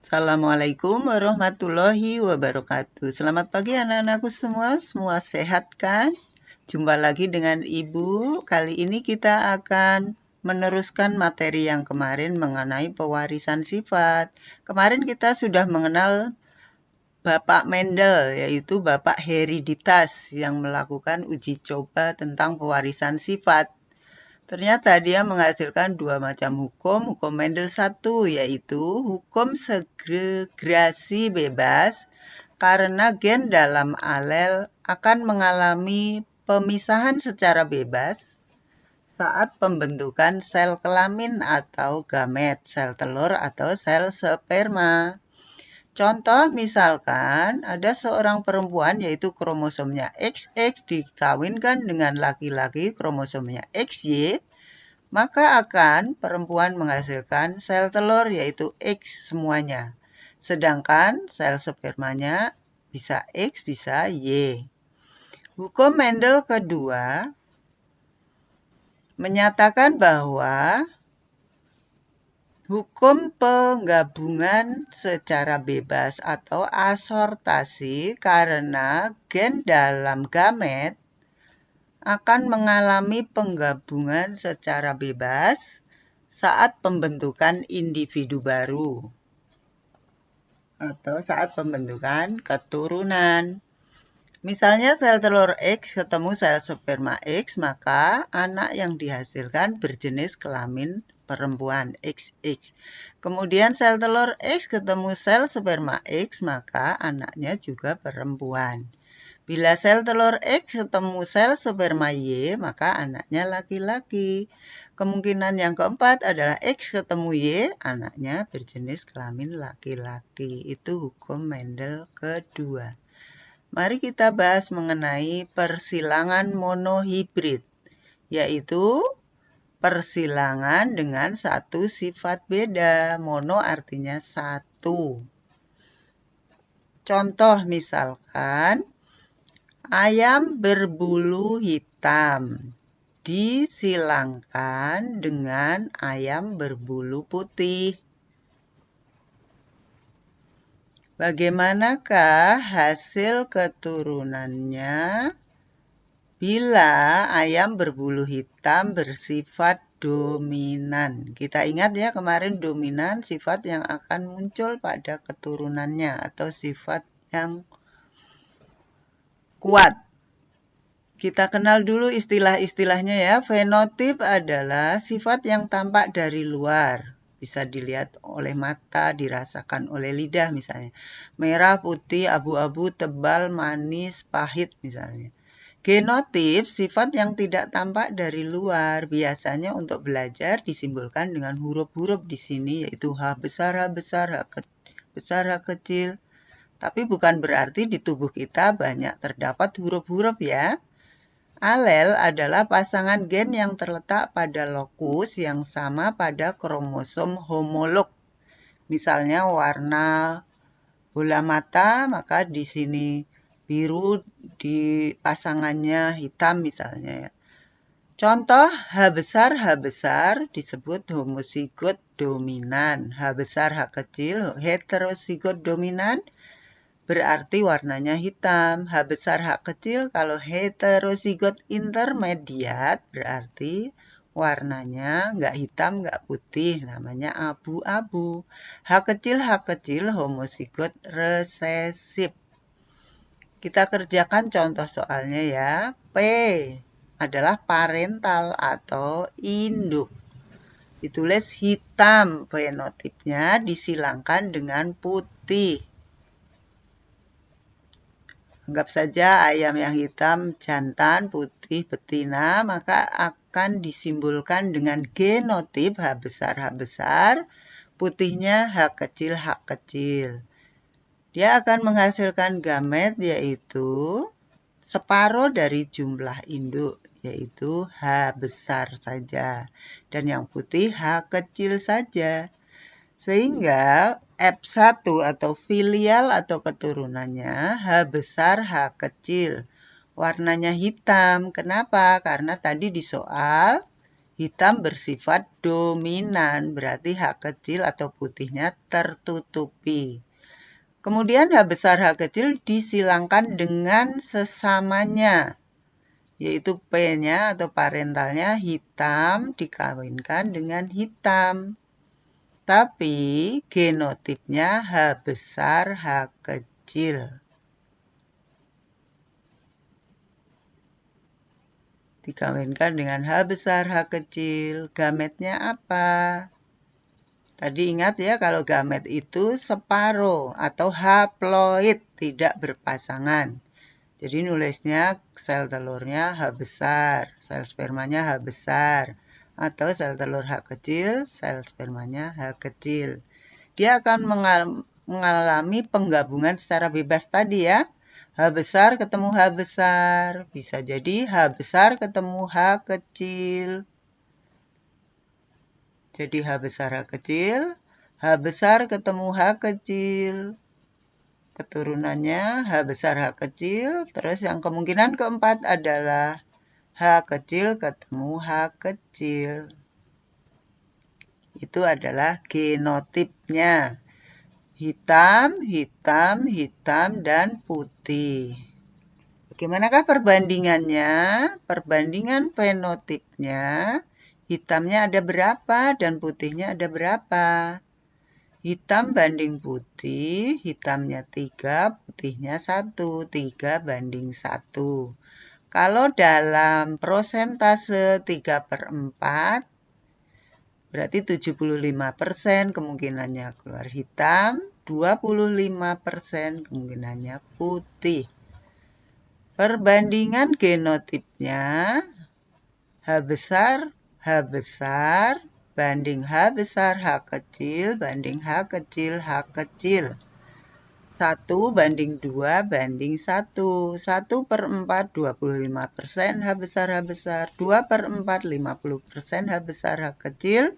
Assalamualaikum warahmatullahi wabarakatuh. Selamat pagi anak-anakku semua sehat kan? Jumpa lagi dengan Ibu. Kali ini kita akan meneruskan materi yang kemarin mengenai pewarisan sifat. Kemarin kita sudah mengenal Bapak Mendel, yaitu Bapak Hereditas yang melakukan uji coba tentang pewarisan sifat. Ternyata dia menghasilkan dua macam hukum Mendel 1, yaitu hukum segregasi bebas karena gen dalam alel akan mengalami pemisahan secara bebas saat pembentukan sel kelamin atau gamet, sel telur atau sel sperma. Contoh misalkan ada seorang perempuan yaitu kromosomnya XX dikawinkan dengan laki-laki kromosomnya XY, maka akan perempuan menghasilkan sel telur yaitu X semuanya. Sedangkan sel spermanya bisa X, bisa Y. Hukum Mendel kedua menyatakan bahwa hukum penggabungan secara bebas atau asortasi karena gen dalam gamet akan mengalami penggabungan secara bebas saat pembentukan individu baru atau saat pembentukan keturunan. Misalnya sel telur X ketemu sel sperma X, maka anak yang dihasilkan berjenis kelamin perempuan XX. Kemudian sel telur X ketemu sel sperma X, maka anaknya juga perempuan. Bila sel telur X ketemu sel sperma Y, maka anaknya laki-laki. Kemungkinan yang keempat adalah X ketemu Y, anaknya berjenis kelamin laki-laki. Itu hukum Mendel kedua. Mari kita bahas mengenai persilangan monohibrid, yaitu persilangan dengan satu sifat beda. Mono artinya satu. Contoh misalkan, ayam berbulu hitam disilangkan dengan ayam berbulu putih. Bagaimanakah hasil keturunannya bila ayam berbulu hitam bersifat dominan? Kita ingat ya kemarin dominan sifat yang akan muncul pada keturunannya atau sifat yang kuat. Kita kenal dulu istilah-istilahnya ya. Fenotip adalah sifat yang tampak dari luar. Bisa dilihat oleh mata, dirasakan oleh lidah misalnya. Merah, putih, abu-abu, tebal, manis, pahit misalnya. Genotip, sifat yang tidak tampak dari luar. Biasanya untuk belajar disimbolkan dengan huruf-huruf di sini, yaitu H besar, H besar, besar, H kecil. Tapi bukan berarti di tubuh kita banyak terdapat huruf-huruf ya. Alel adalah pasangan gen yang terletak pada lokus yang sama pada kromosom homolog. Misalnya warna bola mata, maka di sini biru, di pasangannya hitam misalnya. Contoh H besar disebut homozigot dominan. H besar, H kecil, heterozigot dominan berarti warnanya hitam. H besar, H kecil kalau heterozigot intermediat berarti warnanya nggak hitam, nggak putih, namanya abu-abu. H kecil homozigot resesif. Kita kerjakan contoh soalnya ya. P adalah parental atau induk. Ditulis hitam fenotipnya disilangkan dengan putih. Anggap saja ayam yang hitam jantan, putih betina, maka akan disimbolkan dengan genotip H besar, putihnya H kecil. Dia akan menghasilkan gamet yaitu separuh dari jumlah induk, yaitu H besar saja. Dan yang putih H kecil saja. Sehingga F1 atau filial atau keturunannya H besar, H kecil. Warnanya hitam. Kenapa? Karena tadi di soal Hitam bersifat dominan, berarti H kecil atau putihnya tertutupi. Kemudian H besar H kecil disilangkan dengan sesamanya, yaitu P-nya atau parentalnya hitam dikawinkan dengan hitam. Tapi genotipnya H besar H kecil. Dikawinkan dengan H besar H kecil. Gametnya apa? Tadi ingat ya, kalau gamet itu separo atau haploid, tidak berpasangan. Jadi nulisnya sel telurnya H besar, sel spermanya H besar. Atau sel telur H kecil, sel spermanya H kecil. Dia akan mengalami penggabungan secara bebas tadi ya. H besar ketemu H besar. Bisa jadi H besar ketemu H kecil. Jadi H besar H kecil, H besar ketemu H kecil. Keturunannya H besar H kecil. Terus yang kemungkinan keempat adalah H kecil ketemu H kecil. Itu adalah genotipnya. Hitam, hitam, hitam, dan putih. Bagaimanakah perbandingannya? Perbandingan fenotipnya, hitamnya ada berapa dan putihnya ada berapa? Hitam banding putih, hitamnya 3, putihnya 1, 3 banding 1. Kalau dalam prosentase 3/4, berarti 75% kemungkinannya keluar hitam, 25% kemungkinannya putih. Perbandingan genotipnya, H besar banding H besar H kecil banding H kecil H kecil. 1 banding 2 banding 1. 1/4 25%, H besar H besar. 2/4 50%, H besar H kecil.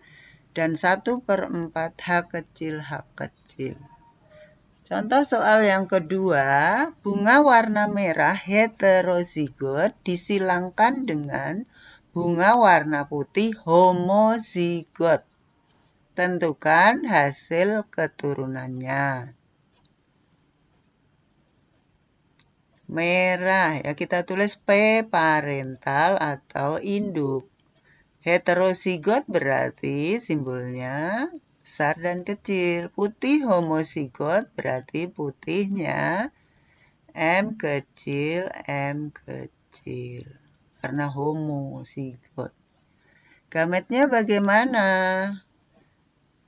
Dan 1/4 H kecil H kecil. Contoh soal yang kedua, bunga warna merah heterozigot disilangkan dengan bunga warna putih homozigot. Tentukan hasil keturunannya. Merah, ya kita tulis P parental atau induk. Heterozigot berarti simbolnya besar dan kecil. Putih homozigot berarti putihnya M kecil, M kecil. Karena homozigot. Gametnya bagaimana?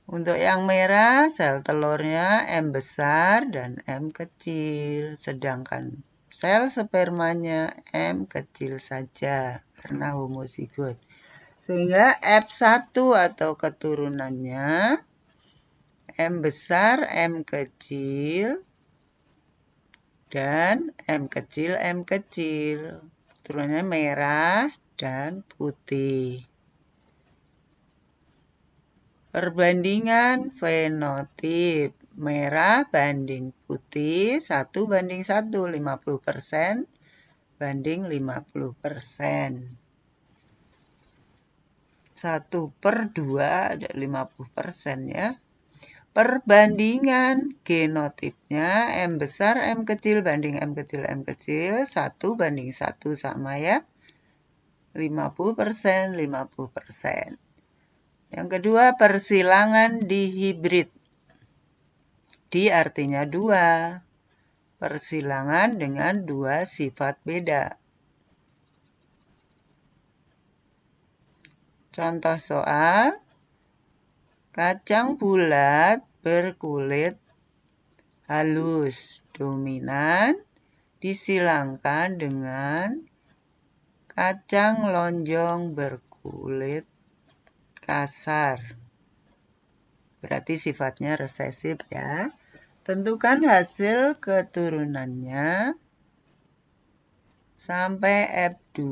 Untuk yang merah, sel telurnya M besar dan M kecil. Sedangkan sel spermanya M kecil saja karena homozigot. Sehingga F1 atau keturunannya M besar, M kecil, dan M kecil, M kecil. Keturunannya merah dan putih. Perbandingan fenotip. Merah banding putih, 1 banding 1, 50% banding 50%. 1/2 ada 50% ya. Perbandingan genotipnya M besar M kecil banding M kecil M kecil 1 banding 1 sama ya. 50%, 50%. Yang kedua persilangan dihibrid. Di artinya 2. Persilangan dengan 2 sifat beda. Contoh soal, kacang bulat berkulit halus dominan disilangkan dengan kacang lonjong berkulit kasar. Berarti sifatnya resesif ya. Tentukan hasil keturunannya sampai F2.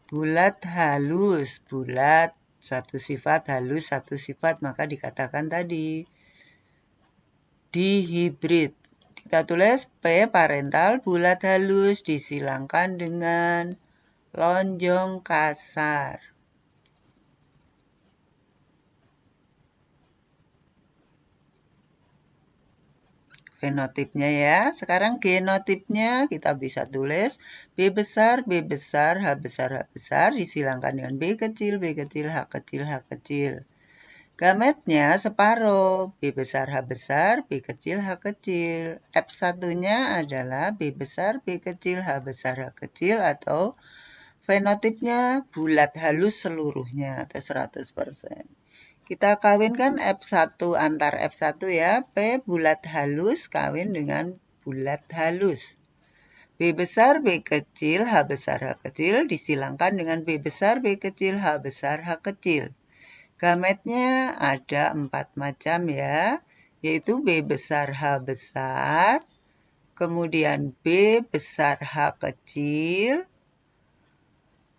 Bulat halus, bulat satu sifat, halus satu sifat, maka dikatakan tadi dihibrid. Kita tulis P parental bulat halus disilangkan dengan lonjong kasar. Fenotipnya ya. Sekarang genotipnya kita bisa tulis B besar, B besar, H besar, H besar, disilangkan dengan B kecil, B kecil, H kecil, H kecil. Gametnya separuh, B besar, H besar, B kecil, H kecil. F1-nya adalah B besar, B kecil, H besar, H kecil, atau fenotipnya bulat halus seluruhnya, atau 100%. Kita kawinkan F1 antar F1 ya, P bulat halus kawin dengan bulat halus. B besar, B kecil, H besar, H kecil, disilangkan dengan B besar, B kecil, H besar, H kecil. Gametnya ada 4 macam ya, yaitu B besar, H besar, kemudian B besar, H kecil,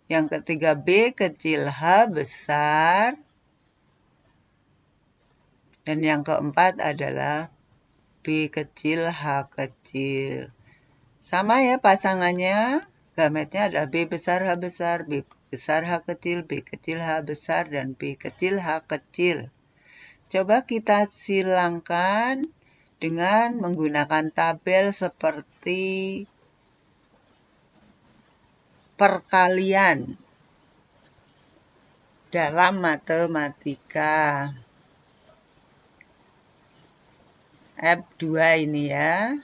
yang ketiga B kecil, H besar, dan yang keempat adalah B kecil, H kecil. Sama ya pasangannya, gametnya adalah B besar, H besar, B besar, H kecil, B kecil, H besar, dan B kecil, H kecil. Coba kita silangkan dengan menggunakan tabel seperti perkalian dalam matematika. F2 ini ya.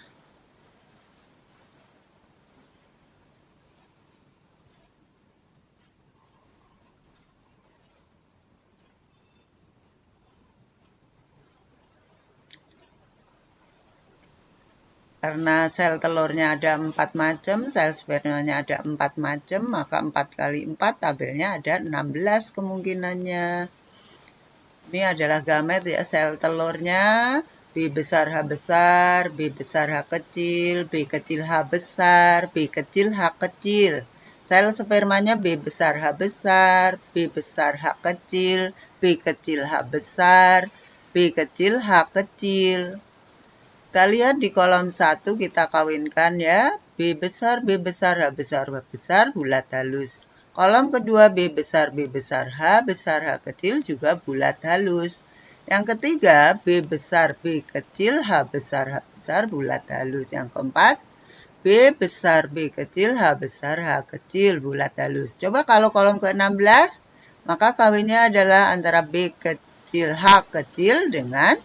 Karena sel telurnya ada 4 macam, sel spermanya ada 4 macam, maka 4 kali 4 tabelnya ada 16 kemungkinannya. Ini adalah gamet ya, sel telurnya B besar, H besar, B besar, H kecil, B kecil, H besar, B kecil, H kecil. Sel spermanya B besar, H besar, B besar, H kecil, B kecil, H besar, B kecil, H kecil. Kita lihat di kolom 1 kita kawinkan ya. B besar, B besar, H besar, H besar, bulat halus. Kolom kedua B besar, B besar, H besar, H kecil juga bulat halus. Yang ketiga B besar, B kecil, H besar, H besar, bulat halus. Yang keempat B besar, B kecil, H besar, H kecil, bulat halus. Coba kalau kolom ke-16, maka kawinnya adalah antara B kecil, H kecil dengan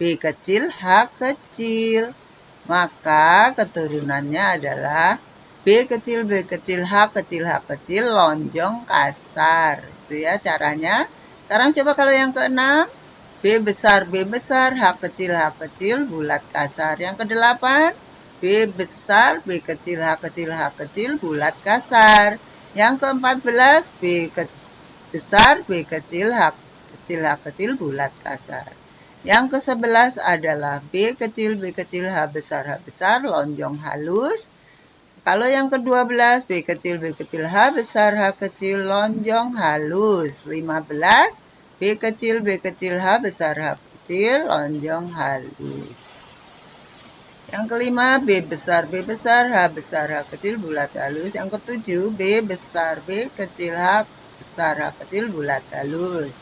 B kecil, H kecil. Maka keturunannya adalah B kecil, B kecil, H kecil, H kecil, lonjong kasar. Itu ya caranya. Sekarang coba kalau yang ke-6. B besar, B besar, H kecil, H kecil, bulat kasar. Yang ke-8. B besar, B kecil, H kecil, H kecil, bulat kasar. Yang ke-14. B besar, B kecil, H kecil, H kecil, bulat kasar. Yang ke-11 adalah B kecil, B kecil, H besar, H besar, lonjong halus. Kalau yang ke-12, B kecil, B kecil, H besar, H kecil, lonjong halus. 15, B kecil, B kecil, H besar, H kecil, lonjong halus. Yang kelima, B besar, B besar, H besar, H kecil, bulat halus. Yang ke-7, B besar, B kecil, H besar, H kecil, bulat halus.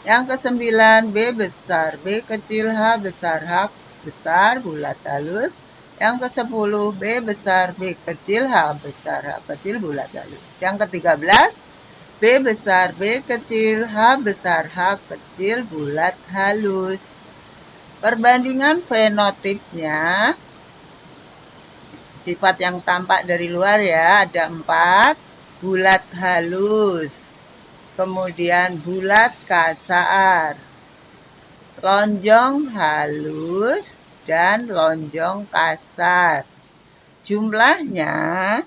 Yang ke-9, B besar, B kecil, H besar, H besar, bulat halus. Yang ke-10, B besar, B kecil, H besar, H kecil, bulat halus. Yang ke-13, B besar, B kecil, H besar, H kecil, bulat halus. Perbandingan fenotipnya, sifat yang tampak dari luar ya, ada 4, bulat halus. Kemudian bulat kasar, lonjong halus, dan lonjong kasar. Jumlahnya,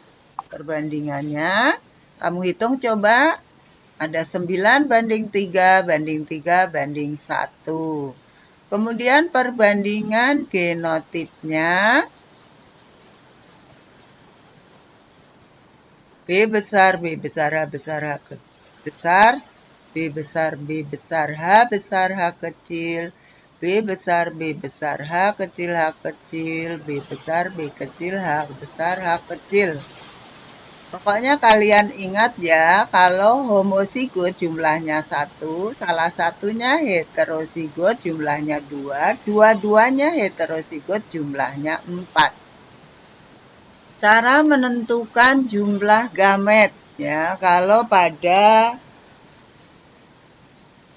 perbandingannya, kamu hitung coba, ada 9 banding 3, banding 3, banding 1. Kemudian perbandingan genotipnya, B besar, B besar, H besar, H kecil. Besar, B besar, B besar, H besar, H kecil, B besar, B besar, H kecil, H kecil, B besar, B kecil, H besar, H kecil. Pokoknya kalian ingat ya, kalau homozigot jumlahnya 1, salah satunya heterozigot jumlahnya 2, dua-duanya heterozigot jumlahnya 4. Cara menentukan jumlah gamet ya, kalau pada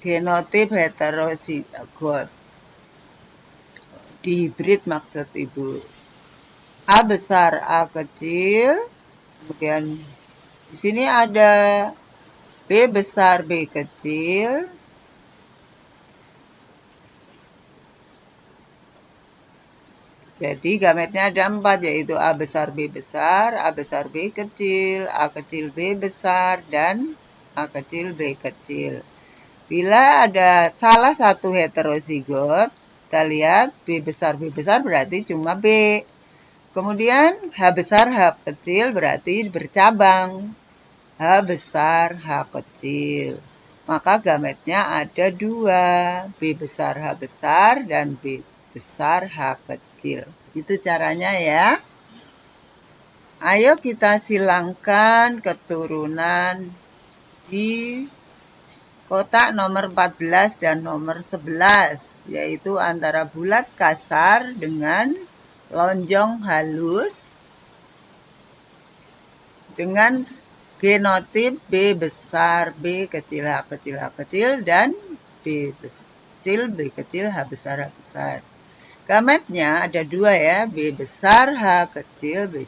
genotip heterozigot. Di hibrid maksud Ibu. A besar, A kecil. Kemudian di sini ada B besar, B kecil. Jadi gametnya ada 4, yaitu A besar, B besar, A besar, B kecil, A kecil, B besar, dan A kecil, B kecil. Bila ada salah satu heterozigot, kita lihat B besar, B besar berarti cuma B. Kemudian H besar, H kecil berarti bercabang. H besar, H kecil. Maka gametnya ada 2. B besar, H besar, dan B besar, H kecil. Itu caranya ya. Ayo kita silangkan keturunan di kotak nomor 14 dan nomor 11, yaitu antara bulat kasar dengan lonjong halus dengan genotip B besar, B kecil, H kecil, H kecil, dan B kecil, B kecil, H besar, H besar. Gametnya ada 2 ya, B besar, H kecil, B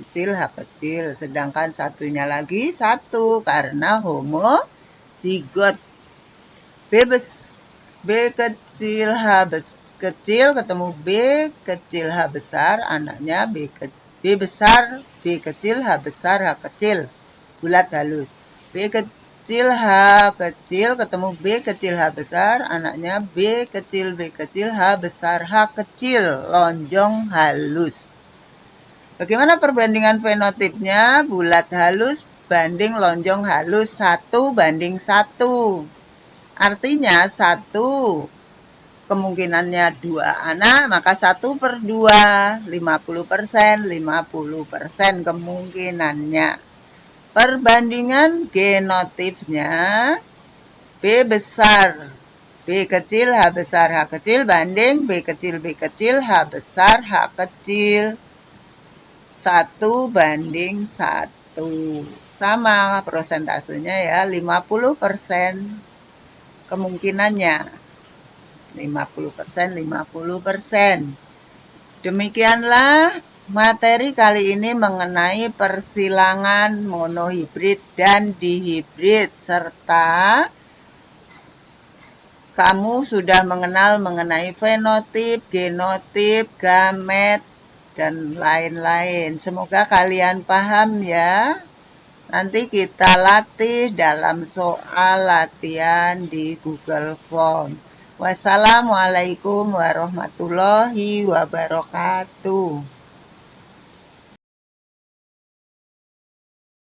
kecil, H kecil. Sedangkan satunya lagi 1 karena homozigot. B kecil, H kecil ketemu B kecil, H besar, anaknya B besar, B kecil, H besar, H kecil. Bulat halus. B kecil, H kecil ketemu B kecil, H besar, anaknya B kecil, B kecil, H besar, H kecil. Lonjong halus. Bagaimana perbandingan fenotipnya? Bulat halus banding lonjong halus 1:1. Artinya 1 kemungkinannya 2 anak, maka 1/2, 50%, 50% kemungkinannya. Perbandingan genotipnya B besar, B kecil, H besar, H kecil banding B kecil, B kecil, H besar, H kecil. 1:1. Sama prosentasenya ya, 50% kemungkinannya. 50%, 50%. Demikianlah materi kali ini mengenai persilangan monohibrid dan dihibrid, serta kamu sudah mengenal mengenai fenotip, genotip, gamet, dan lain-lain. Semoga kalian paham ya. Nanti kita latih dalam soal latihan di Google Form. Wassalamualaikum warahmatullahi wabarakatuh.